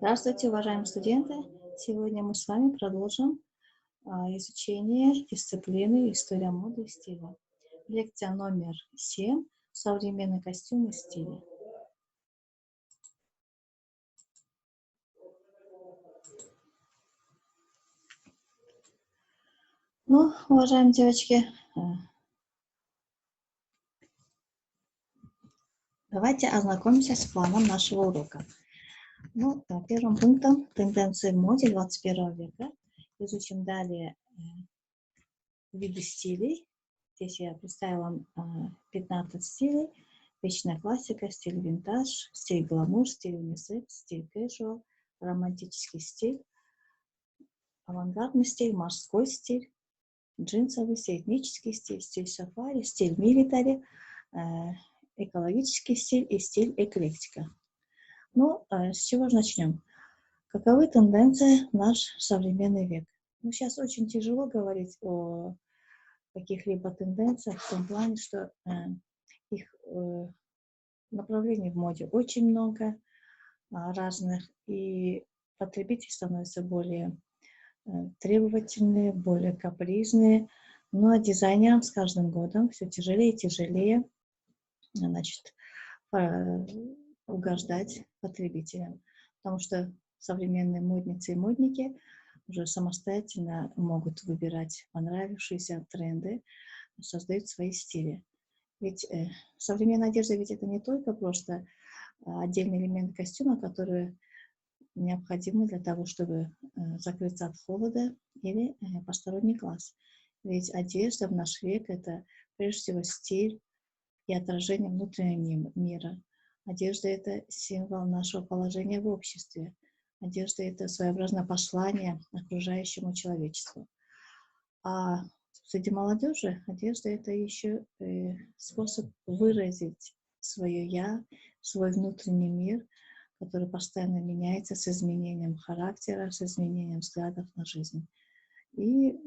Здравствуйте, уважаемые студенты! Сегодня мы с вами продолжим изучение дисциплины «История моды и стиля». Лекция номер 7 «Современный костюм и стиль». Ну, уважаемые девочки, давайте ознакомимся с планом нашего урока. Ну, первым пунктом тенденции в моде 21 века. Изучим далее виды стилей. Здесь я представила вам 15 стилей. Вечная классика, стиль винтаж, стиль гламур, стиль унисекс, стиль casual, романтический стиль, авангардный стиль, морской стиль, джинсовый стиль, этнический стиль, стиль сафари, стиль милитари, экологический стиль и стиль эклектика. Ну, с чего же начнем? Каковы тенденции в наш современный век? Ну, сейчас очень тяжело говорить о каких-либо тенденциях в том плане, что их направлений в моде очень много разных, и потребители становятся более требовательные, более капризные, но дизайнерам с каждым годом все тяжелее и тяжелее, значит, угождать потребителям, потому что современные модницы и модники уже самостоятельно могут выбирать понравившиеся тренды, создают свои стили. Ведь современная одежда ведь это не только просто отдельный элемент костюма, который необходимы для того, чтобы закрыться от холода или посторонний глаз. Ведь одежда в наш век это прежде всего стиль и отражение внутреннего мира. Одежда это символ нашего положения в обществе. Одежда это своеобразное послание окружающему человечеству. А среди молодежи одежда это еще способ выразить свое «я», свой внутренний мир, который постоянно меняется с изменением характера, с изменением взглядов на жизнь. И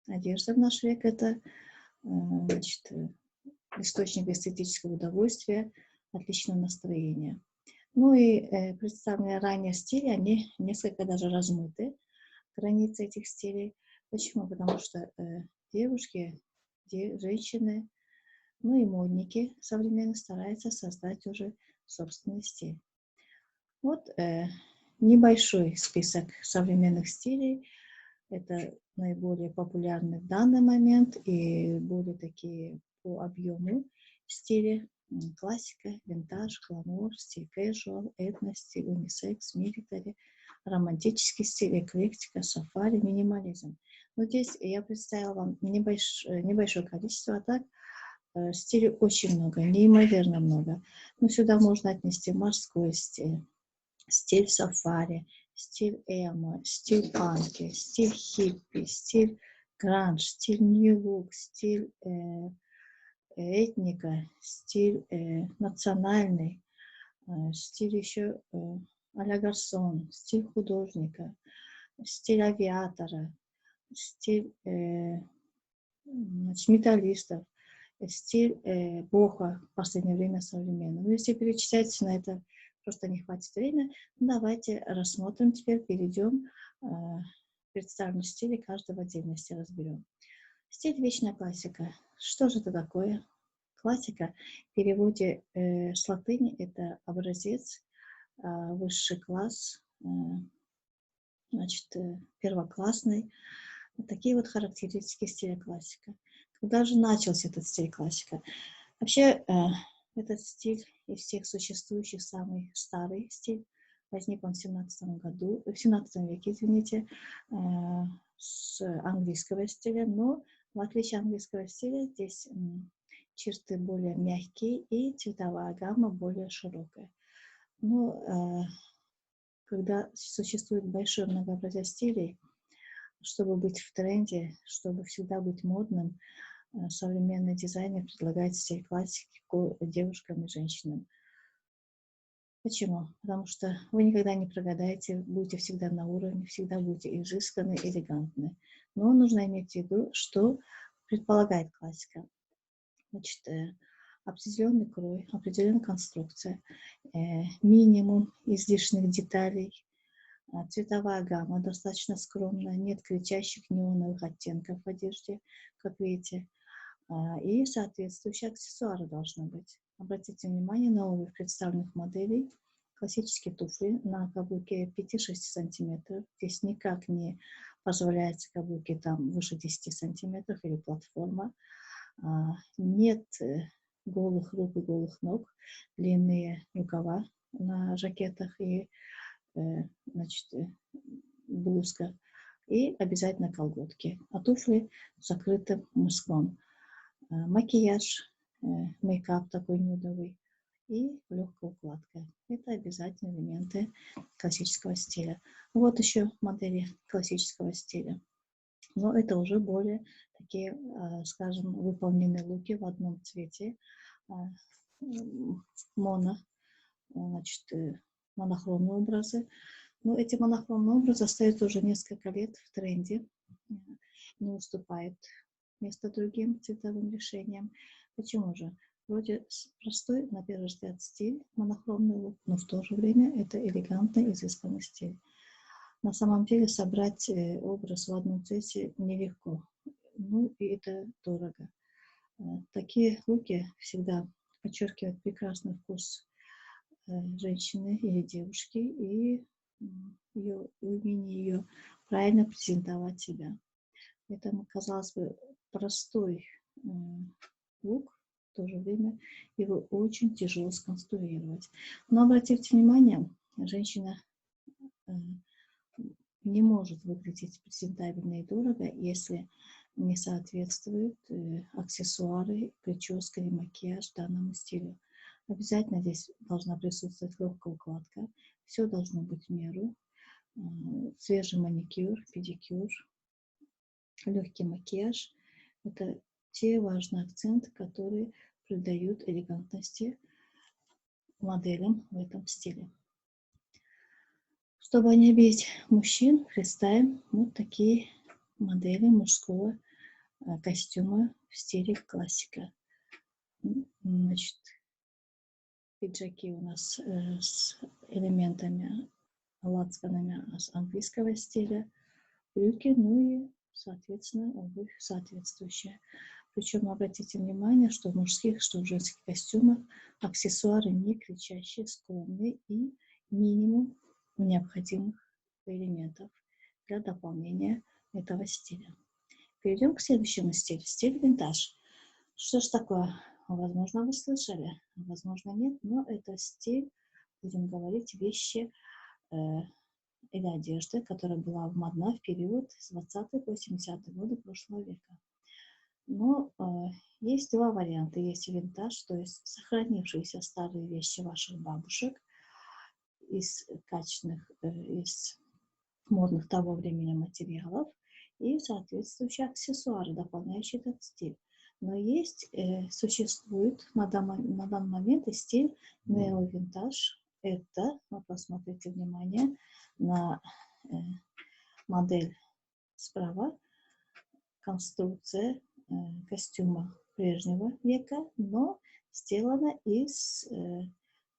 одежда в наш век это значит, источник эстетического удовольствия, отличного настроения. Ну и представленные ранее стили, они несколько даже размыты, границы этих стилей. Почему? Потому что девушки, женщины, ну и модники современно стараются создать уже собственный стиль. Вот небольшой список современных стилей. Это наиболее популярны в данный момент и более такие по объему стили. Классика, винтаж, гламур, стиль casual, этно-стиль, унисекс, милитари, романтический стиль, эклектика, сафари, минимализм. Но здесь я представила вам небольшое количество, а так стилей очень много, неимоверно много. Но сюда можно отнести морской стиль, стиль сафари, стиль эмо, стиль панки, стиль хиппи, стиль гранж, стиль нью-лук, стиль этника, стиль национальный, стиль еще а-ля гарсон, стиль художника, стиль авиатора, стиль металлистов, стиль бохо в последнее время современный. Но если перечислять на это просто не хватит времени, давайте рассмотрим теперь, перейдем представленные стили каждого в отдельности разберем. Стиль вечная классика. Что же это такое? Классика в переводе с латыни это образец, высший класс, значит, первоклассный. Вот такие вот характеристики стиля классика. Когда же начался этот стиль классика? Вообще, этот стиль из всех существующих самый старый стиль. Возник он в 17 веке, извините, с английского стиля, но в отличие от английского стиля здесь черты более мягкие и цветовая гамма более широкая. Но когда существует большое многообразие стилей, чтобы быть в тренде, чтобы всегда быть модным, современный дизайнер предлагает стиль классики девушкам и женщинам. Почему? Потому что вы никогда не прогадаете, будете всегда на уровне, всегда будете изысканны, элегантны. Но нужно иметь в виду, что предполагает классика. Значит, определенный крой, определенная конструкция, минимум излишних деталей, цветовая гамма достаточно скромная, нет кричащих неоновых оттенков в одежде, как видите, и соответствующие аксессуары должны быть. Обратите внимание на обувь представленных моделей. Классические туфли на каблуке 5-6 сантиметров. Здесь никак не позволяется каблуки там выше 10 сантиметров или платформа. Нет голых рук и голых ног, длинные рукава на жакетах и блузка. И обязательно колготки. А туфли с закрытым мыском. Макияж, мейкап такой нюдовый и легкая укладка. Это обязательные элементы классического стиля. Вот еще модели классического стиля. Но это уже более такие, скажем, выполненные луки в одном цвете. Монохромные образы. Но эти монохромные образы остаются уже несколько лет в тренде. Не уступает место другим цветовым решениям. Почему же? Вроде простой, на первый взгляд, стиль, монохромный лук, но в то же время это элегантный, изысканный стиль. На самом деле собрать образ в одном цвете нелегко. Ну и это дорого. Такие луки всегда подчеркивают прекрасный вкус женщины или девушки и умение ее правильно презентовать себя. Поэтому, казалось бы, простой лук, в то же время его очень тяжело сконструировать. Но обратите внимание, женщина не может выглядеть презентабельно и дорого, если не соответствуют аксессуары, прическа и макияж данному стилю. Обязательно здесь должна присутствовать легкая укладка. Все должно быть в меру. Свежий маникюр, педикюр, легкий макияж. Это те важные акценты, которые придают элегантности моделям в этом стиле. Чтобы не обидеть мужчин, представим вот такие модели мужского костюма в стиле классика. Значит, пиджаки у нас с элементами, лацканами с английского стиля, брюки, ну и, соответственно, обувь соответствующая. Причем обратите внимание, что в мужских, что в женских костюмах аксессуары не кричащие, скромные и минимум необходимых элементов для дополнения этого стиля. Перейдем к следующему стилю. Стиль винтаж. Что ж такое? Возможно, вы слышали, возможно, нет, но это стиль, будем говорить, вещи или одежды, которая была модна в период с 20-х по 70-е годы прошлого века. Но есть два варианта. Есть винтаж, то есть сохранившиеся старые вещи ваших бабушек из качественных, из модных того времени материалов и соответствующие аксессуары, дополняющие этот стиль. Но существует на данный момент и стиль неовинтаж. Это, вот посмотрите внимание на модель справа, конструкция костюма прежнего века, но сделана из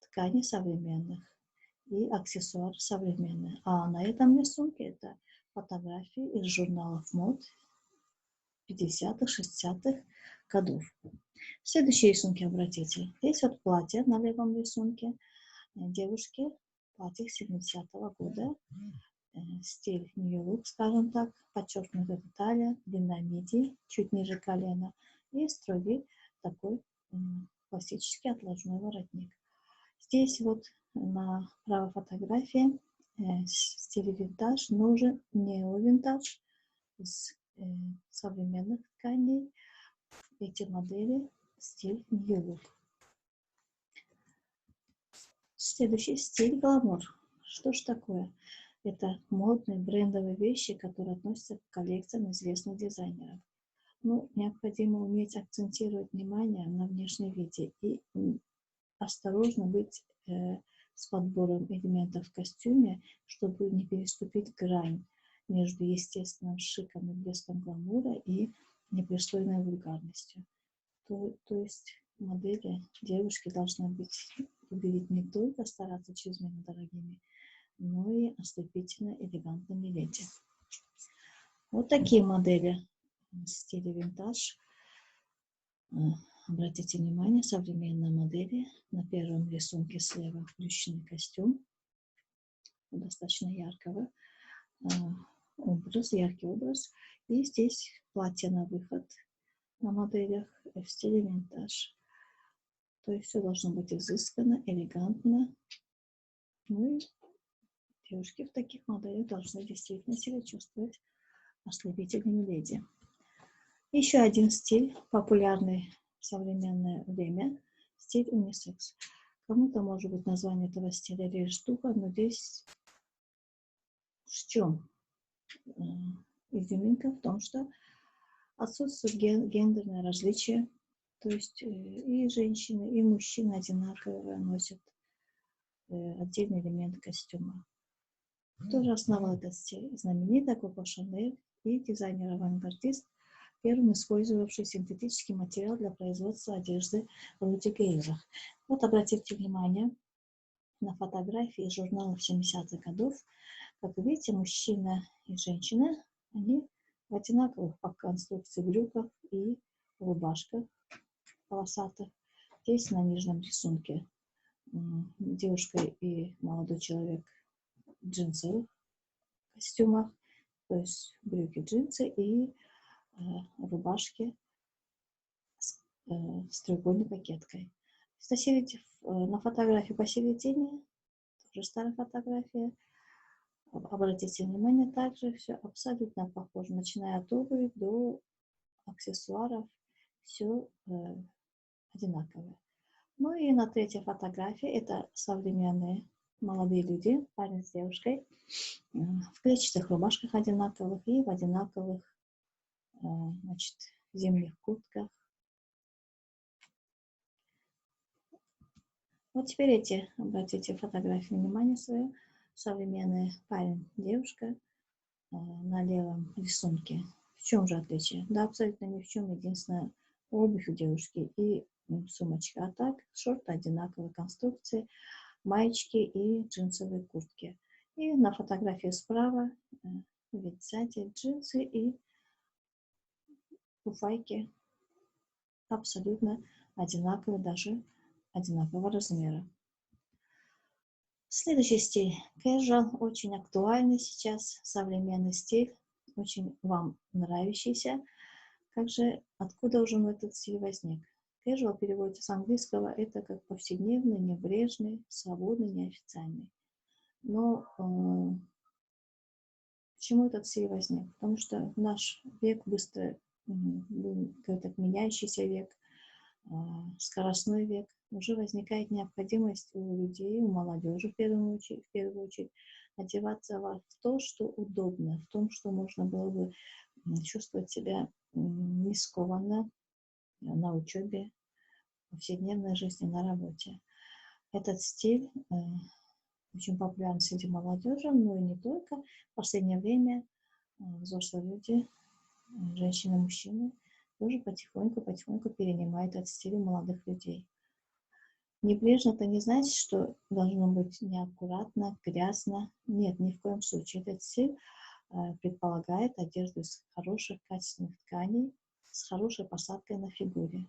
тканей современных и аксессуаров современных. А на этом рисунке это фотографии из журналов мод 50-х, 60-х годов. Следующие рисунки обратите. Здесь вот платье на левом рисунке девушки, платье 70-го года. Стиль New Look, скажем так, подчеркнутая талия, длина миди, чуть ниже колена и строгий такой классический отложной воротник. Здесь вот на правой фотографии стиль винтаж, но уже неовинтаж из современных тканей. Эти модели стиль New Look. Следующий стиль гламур. Что ж такое? Это модные брендовые вещи, которые относятся к коллекциям известных дизайнеров. Ну, необходимо уметь акцентировать внимание на внешнем виде и осторожно быть с подбором элементов в костюме, чтобы не переступить грань между естественным шиком и блеском гламура и непристойной вульгарностью. То есть модели, девушки должны выглядеть не только стараться чрезмерно дорогими, но и ослепительно элегантными леди. Вот такие модели в стиле винтаж. Обратите внимание, современные модели. На первом рисунке слева плющный костюм, достаточно яркого образа, яркий образ. И здесь платье на выход на моделях в стиле винтаж. То есть все должно быть изысканно, элегантно. Ну и девушки в таких моделях должны действительно себя чувствовать ослепительными леди. Еще один стиль, популярный в современное время, стиль унисекс. Кому-то, может быть, название этого стиля режет ухо, но здесь в чем изюминка? В том, что отсутствует гендерное различие. То есть и женщины, и мужчины одинаково носят отдельный элемент костюма. Кто же основал этот стиль? Знаменитый Коко Шанель и дизайнер-авангардист, первым использовавший синтетический материал для производства одежды Руди Гейрах. Вот обратите внимание на фотографии из журналов 70-х годов. Как вы видите, мужчина и женщина, они в одинаковых по конструкции брюках и рубашках полосатых. Здесь на нижнем рисунке девушка и молодой человек в джинсовых костюмах, то есть брюки, джинсы и рубашки с треугольной кокеткой. На фотографии посередине, тоже старая фотография, обратите внимание, также все абсолютно похоже, начиная от обуви до аксессуаров, все одинаковое. Ну и на третьей фотографии это современные молодые люди, парень с девушкой, в клетчатых рубашках одинаковых и в одинаковых, значит, зимних куртках. Вот теперь обратите фотографии внимание свое. Современный парень, девушка на левом рисунке. В чем же отличие? Да, абсолютно ни в чем. Единственное, обувь у девушки и сумочка. А так, шорты одинаковой конструкции, маечки и джинсовые куртки. И на фотографии справа, видите, сзади джинсы и фуфайки абсолютно одинаковые, даже одинакового размера. Следующий стиль casual, очень актуальный сейчас, современный стиль, очень вам нравящийся. Как же, откуда уже этот стиль возник? Casual переводится с английского, это как повседневный, небрежный, свободный, неофициальный. Но почему этот стиль возник? Потому что в наш век быстро, какой-то меняющийся век, скоростной век, уже возникает необходимость у людей, у молодежи в первую очередь одеваться в то, что удобно, в том, что можно было бы чувствовать себя не скованно на учебе, в повседневной жизни, на работе. Этот стиль очень популярен среди молодежи, но и не только. В последнее время взрослые люди, женщины, мужчины, тоже потихоньку перенимают этот стиль у молодых людей. Небрежно это не значит, что должно быть неаккуратно, грязно. Нет, ни в коем случае. Этот стиль предполагает одежду из хороших, качественных тканей, с хорошей посадкой на фигуре.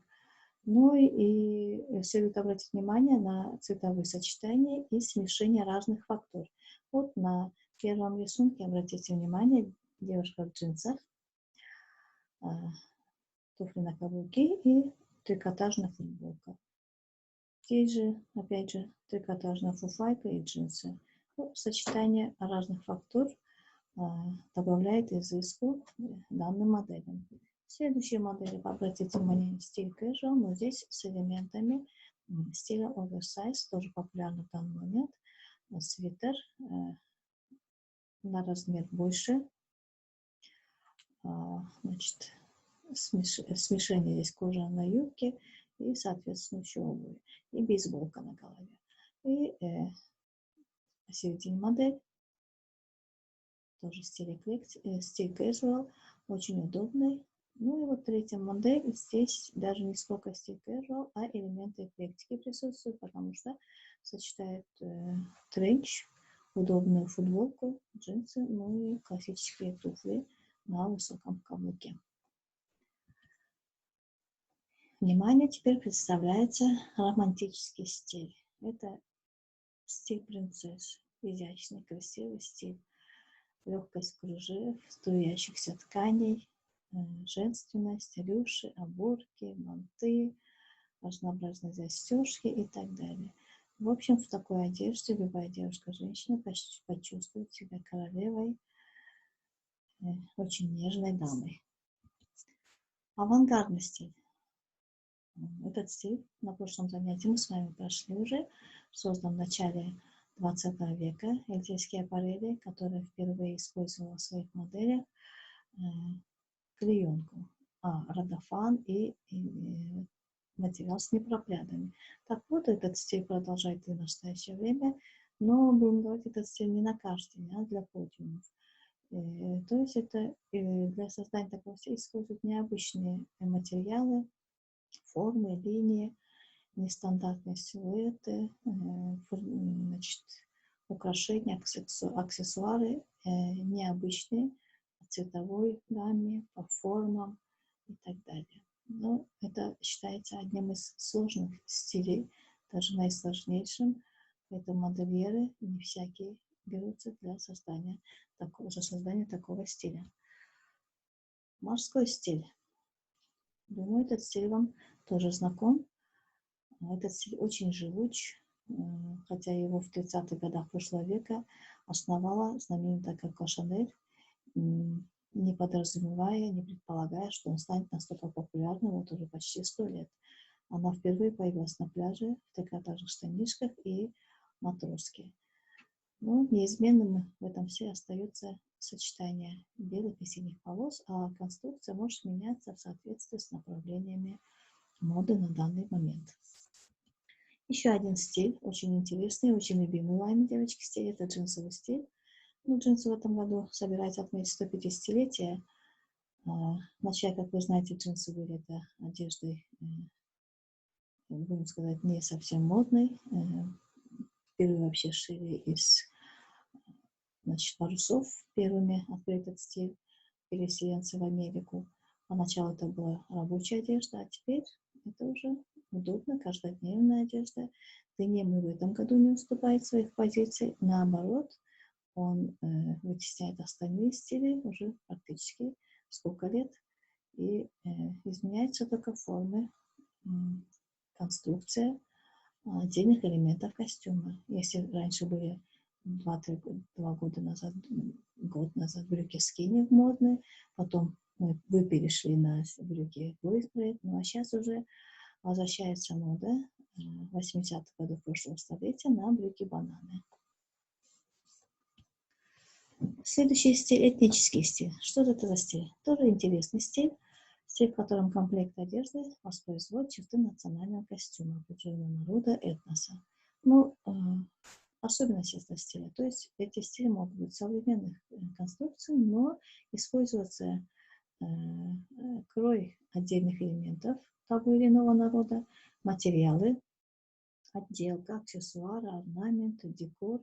Ну и следует обратить внимание на цветовые сочетания и смешение разных фактур. Вот на первом рисунке обратите внимание, девушка в джинсах, туфли на каблуке и трикотажная футболка. Здесь же, опять же, трикотажная фуфайка и джинсы. Ну, сочетание разных фактур добавляет изыску данным моделям. Следующие модели, обратите внимание, стиль casual, но здесь с элементами стиля oversize, тоже популярный в данный момент. Свитер на размер больше. Значит, смешение здесь кожа на юбке и, соответственно, еще обувь. И бейсболка на голове. И посередине модель. Тоже стиль casual, очень удобный, Ну и вот третья модель. Здесь даже не сколько стиль casual, а элементы эклектики присутствуют, потому что сочетает тренч, удобную футболку, джинсы, ну и классические туфли на высоком каблуке. Внимание, теперь представляется романтический стиль. Это стиль принцесс, изящный, красивый стиль, легкость кружев, струящихся тканей, женственность, рюши, оборки, манты, разнообразные застежки и так далее. В общем, в такой одежде любая девушка-женщина почувствует себя королевой, очень нежной дамой. Авангардный стиль. Этот стиль на прошлом занятии мы с вами прошли уже, создан в начале 20 века эльзийские аппарели, которые впервые использовала в своих моделях клеенку, родофан и материал с непропрядами. Так вот, этот стиль продолжает и в настоящее время, но будем говорить, этот стиль не на каждый день, а для подиумов. То есть это для создания такого стиля используют необычные материалы, формы, линии, нестандартные силуэты, значит, украшения, аксессуары необычные по цветовой гамме, по формам и так далее. Но это считается одним из сложных стилей, даже наисложнейшим. Поэтому модельеры не всякие берутся для создания такого стиля. Морской стиль. Думаю, этот стиль вам тоже знаком. Этот стиль очень живуч, хотя его в 30-х годах прошлого века основала знаменитая Коко Шанель, не подразумевая, не предполагая, что он станет настолько популярным вот уже почти 100 лет. Она впервые появилась на пляже в трикотажных штанишках и матроске. Но неизменным в этом все остается сочетание белых и синих полос, а конструкция может меняться в соответствии с направлениями моды на данный момент. Еще один стиль, очень интересный, очень любимый вами, девочки, стиль, это джинсовый стиль. Ну, джинсы в этом году собираются отметить 150-летие. Вначале, как вы знаете, джинсы были это одеждой, будем сказать, не совсем модной. Впервые вообще шили из парусов, первыми открыли этот стиль переселенцы в Америку. Поначалу это была рабочая одежда, а теперь это уже удобно, каждодневная одежда. Деним в этом году не уступает своих позиций. Наоборот, он вытесняет остальные стили уже практически сколько лет. И изменяются только формы, конструкция отдельных элементов костюма. Если раньше были год назад брюки скини модные, потом вы перешли на брюки бойстрейт, ну а сейчас уже возвращается мода 80-х годов прошлого столетия на брюки бананы. Следующий стиль – этнический стиль. Что это за стиль? Тоже интересный стиль. Стиль, в котором комплект одежды воспроизводит черты национального костюма определенного народа, этноса. Ну, особенность этого стиля. То есть эти стили могут быть современных конструкций, но используется крой отдельных элементов того или иного народа, материалы, отделка, аксессуары, орнаменты, декор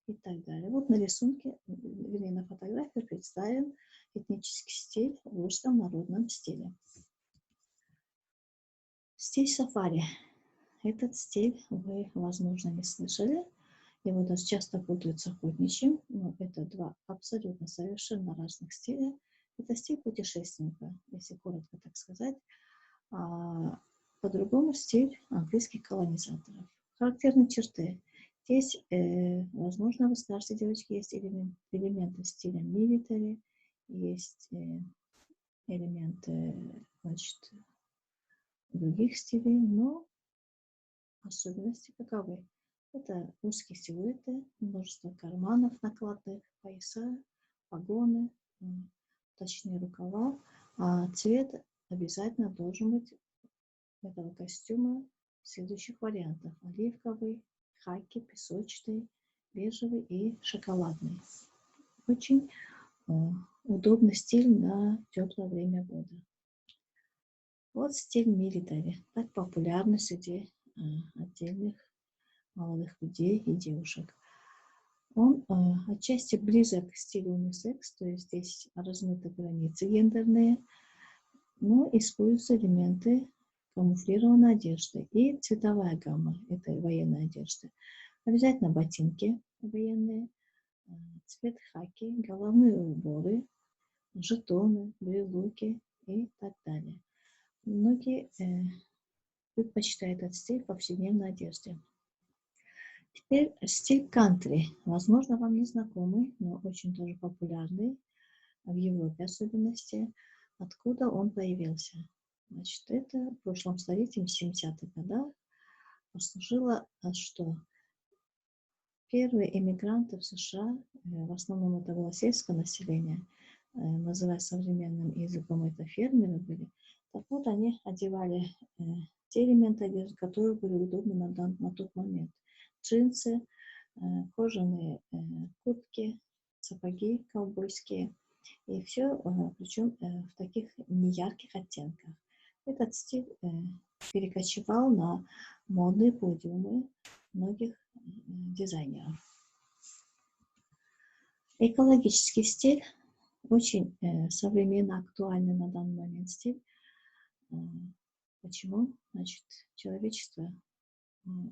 и так далее. Вот на рисунке, или на фотографии представлен этнический стиль в русском народном стиле. Стиль сафари. Этот стиль вы, возможно, не слышали. Его даже часто путают с охотничьим, но это два абсолютно совершенно разных стиля. Это стиль путешественника, если коротко так сказать. А по-другому стиль английских колонизаторов. Характерные черты. Здесь, возможно, вы скажете, девочки, есть элементы стиля милитари, есть элементы, значит, других стилей, но особенности каковы? Это узкие силуэты, множество карманов накладных, пояса, погоны, точные рукава, а цвет обязательно должен быть этого костюма в следующих вариантах: оливковый, хаки, песочный, бежевый и шоколадный. Очень удобный стиль на теплое время года. Вот стиль милитари, так популярный среди отдельных молодых людей и девушек. Он отчасти близок к стилю унисекс, то есть здесь размыты границы гендерные, но используются элементы камуфлированной одежды и цветовая гамма этой военной одежды. Обязательно ботинки военные, цвет хаки, головные уборы, жетоны, брелоки и так далее. Многие предпочитают этот стиль в повседневной одежде. Теперь стиль кантри. Возможно, вам не знакомый, но очень тоже популярный, в Европе особенности. Откуда он появился? Значит, это в прошлом столетии, в 70-х годах, послужило, что первые эмигранты в США, в основном это было сельское население, называя современным языком, это фермеры были. Так вот, они одевали те элементы одежды, которые были удобны на тот момент. Джинсы, кожаные куртки, сапоги ковбойские. И все, причем в таких неярких оттенках. Этот стиль перекочевал на модные подиумы многих дизайнеров. Экологический стиль, очень современно актуальный на данный момент стиль. Почему? Значит, человечество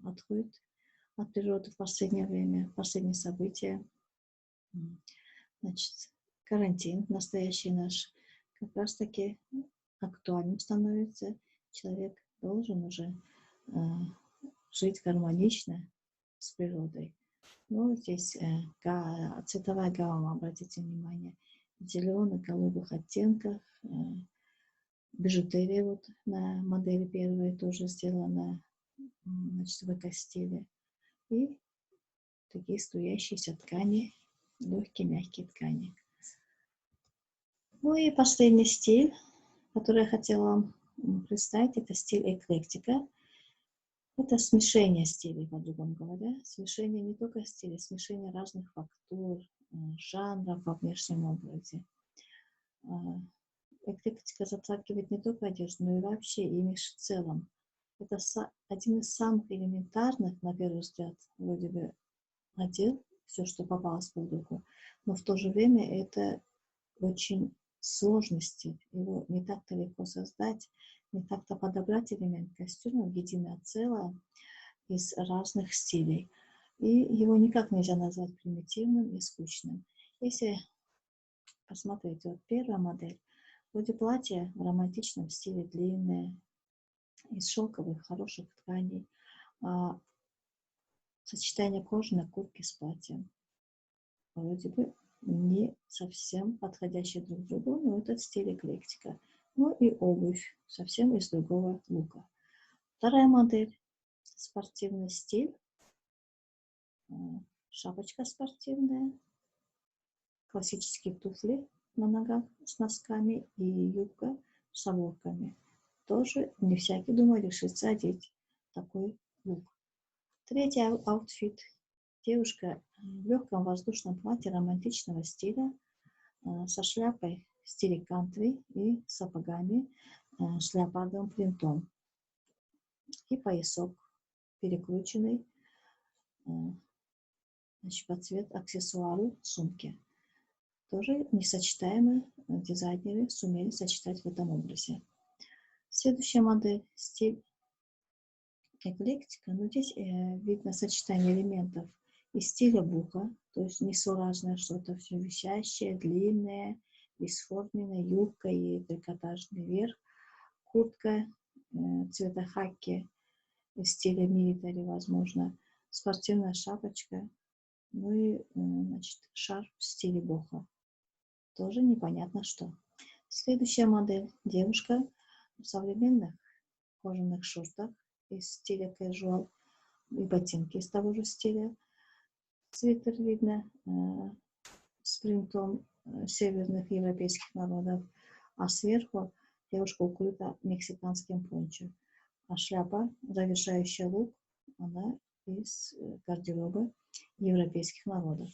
отходит от природы в последнее время, последние события. Значит, карантин настоящий наш как раз-таки актуальным становится. Человек должен уже жить гармонично с природой. Ну, здесь цветовая гамма, обратите внимание, в зеленых, голубых оттенках. Бижутерия вот на модели первой тоже сделана, значит, в этой стиле. И такие струящиеся ткани, легкие, мягкие ткани. Ну и последний стиль, который я хотела вам представить, это стиль эклектика. Это смешение стилей, по-другому говоря. Смешение не только стилей, смешение разных фактур, жанров во внешнем образе. Эклектика затрагивает не только одежду, но и вообще имидж в целом. Это один из самых элементарных, на первый взгляд, вроде бы одел все, что попалось под руку, но в то же время это очень сложный стиль. Его не так-то легко создать, не так-то подобрать элемент костюма в единое целое из разных стилей. И его никак нельзя назвать примитивным и скучным. Если посмотреть, вот первая модель, вроде платья в романтичном стиле, длинное, из шелковых, хороших тканей, сочетание кожаной куртки с платьем. Вроде бы не совсем подходящие друг другу, но этот стиль эклектика. Ну и обувь совсем из другого лука. Вторая модель – спортивный стиль. Шапочка спортивная, классические туфли на ногах с носками и юбка с оборками. Тоже не всякий, думаю, решится одеть такой лук. Третий аутфит. Девушка в легком воздушном платье романтичного стиля со шляпой в стиле кантри и сапогами с леопардовым принтом. И поясок перекрученный, значит, под цвет аксессуару сумки. Тоже несочетаемые дизайнеры сумели сочетать в этом образе. Следующая модель – стиль эклектика. Но здесь видно сочетание элементов из стиля буха, то есть несуразное что-то, все висящее, длинное, бесформенное, юбка и трикотажный верх, куртка цвета хаки из стиля милитари, возможно, спортивная шапочка, ну и, значит, шарф в стиле боха. Тоже непонятно что. Следующая модель. Девушка в современных кожаных шортах из стиля casual и ботинки из того же стиля. Свитер видно с принтом северных европейских народов, а сверху девушка укрыта мексиканским пончо. А шляпа, завершающая лук, она из гардероба европейских народов.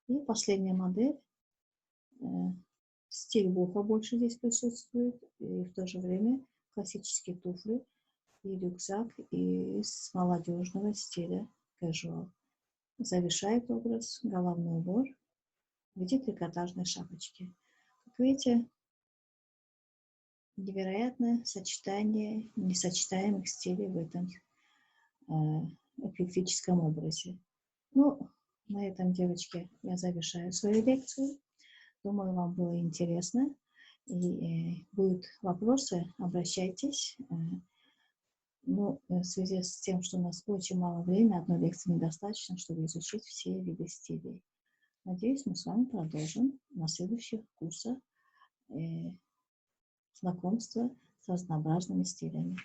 И последняя модель. Стиль буха больше здесь присутствует, и в то же время классические туфли и рюкзак из молодежного стиля casual. Завершает образ головной убор в виде трикотажной шапочки. Как видите, невероятное сочетание несочетаемых стилей в этом эклектическом образе. Ну, на этом, девочки, я завершаю свою лекцию. Думаю, вам было интересно. И будут вопросы, обращайтесь. Ну, в связи с тем, что у нас очень мало времени, одной лекции недостаточно, чтобы изучить все виды стилей. Надеюсь, мы с вами продолжим на следующих курсах знакомства с разнообразными стилями.